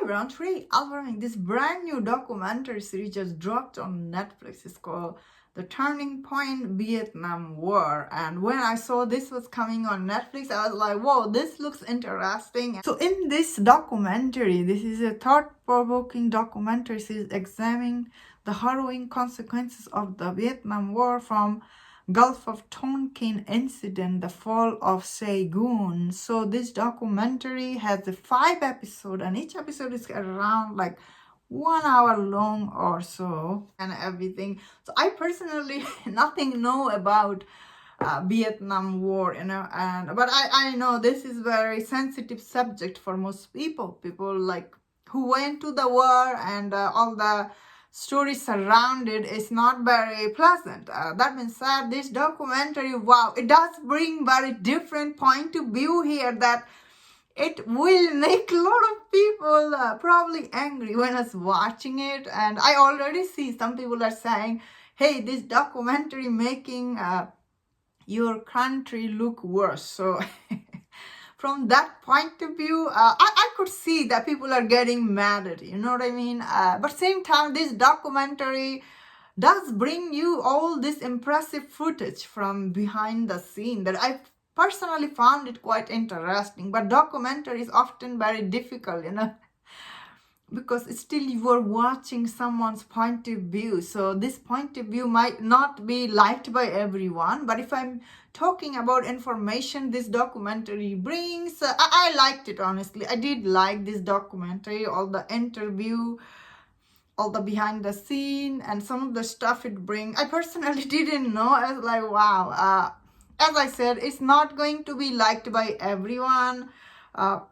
everyone, today I'll bring this brand new documentary series just dropped on Netflix. It's called The Turning Point Vietnam War. And when I saw this was coming on Netflix, I was like, whoa, this looks interesting. So in this documentary, this is a thought-provoking documentary series examining the harrowing consequences of the Vietnam War from Gulf of Tonkin incident, the fall of Saigon. So this documentary has 5 episodes, and each episode is around like 1 hour long or so, and everything. So I personally nothing know about Vietnam War, and but I know this is very sensitive subject for most people. People like who went to the war, and all the story surrounded is not very pleasant. That means that this documentary, wow, it does bring very different point of view here that it will make a lot of people probably angry when us watching it. And I already see some people are saying, hey, this documentary making your country look worse. So from that point of view, I could see that people are getting mad at it, you know what I mean? But same time, this documentary does bring you all this impressive footage from behind the scene that I personally found it quite interesting. But documentary is often very difficult, because still you are watching someone's point of view. So this point of view might not be liked by everyone, but if I'm talking about information this documentary brings, I liked it, honestly. I did like this documentary, all the interview, all the behind the scene, and some of the stuff it brings. I personally didn't know. I was like, wow. As I said, it's not going to be liked by everyone, but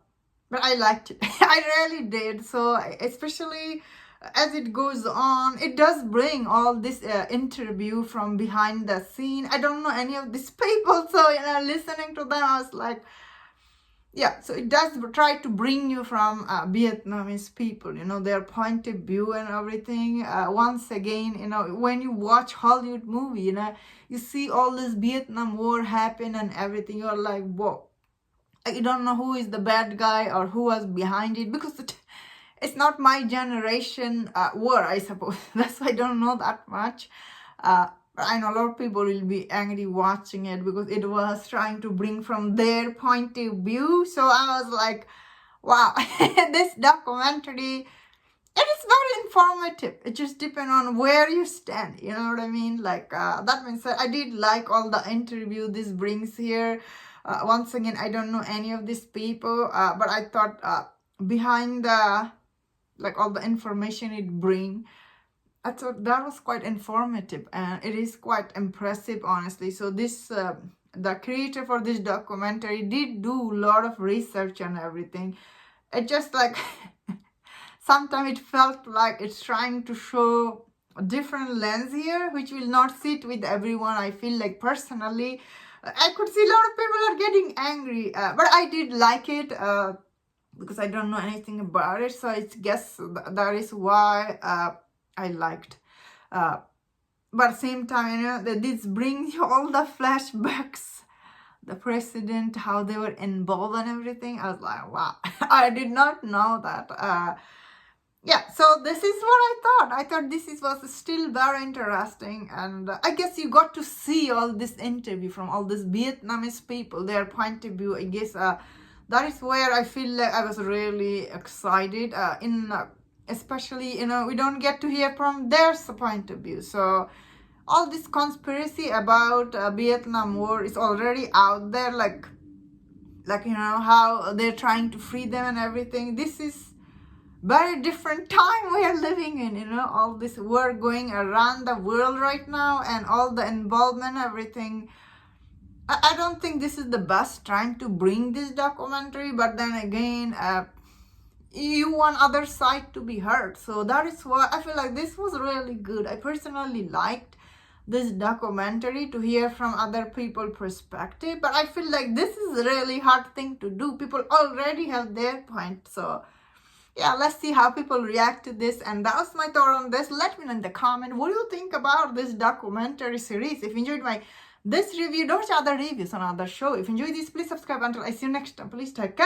I liked it. I really did. So especially as it goes on, it does bring all this interview from behind the scene. I don't know any of these people, so listening to them, I was like, yeah. So it does try to bring you from Vietnamese people, their point of view and everything. Once again, when you watch Hollywood movie, you see all this Vietnam War happen and everything. You're like, whoa. You don't know who is the bad guy or who was behind it, because it's not my generation war, I suppose. That's why I don't know that much. But I know a lot of people will be angry watching it because it was trying to bring from their point of view. So I was like, wow, this documentary, it is very informative. It just depends on where you stand, you know what I mean? Like, that means that I did like all the interview this brings here. Once again, I don't know any of these people, but I thought behind the, like, all the information it bring, I thought that was quite informative, and it is quite impressive, honestly. So this, the creator for this documentary did do a lot of research and everything. It just like, sometimes it felt like it's trying to show a different lens here, which will not sit with everyone. I feel like personally, I could see a lot of people are getting angry, but I did like it because I don't know anything about it. So I guess that is why I liked. But at the same time, that this brings you all the flashbacks, the president, how they were involved and everything. I was like, wow, I did not know that. Yeah, so this is what I thought. I thought this was still very interesting, and I guess you got to see all this interview from all these Vietnamese people, their point of view. I guess that is where I feel like I was really excited. Especially, we don't get to hear from their point of view. So all this conspiracy about Vietnam War is already out there, like how they're trying to free them and everything. This is very different time we are living in, all this war going around the world right now, and all the involvement, everything. I don't think this is the best time to bring this documentary, but then again, you want other side to be heard. So that is why I feel like this was really good. I personally liked this documentary to hear from other people's perspective, but I feel like this is a really hard thing to do. People already have their point, so yeah, let's see how people react to this. And that was my thought on this. Let me know in the comment, what do you think about this documentary series? If you enjoyed this review, don't watch other reviews on other show. If you enjoyed this, please subscribe. Until I see you next time, please take care.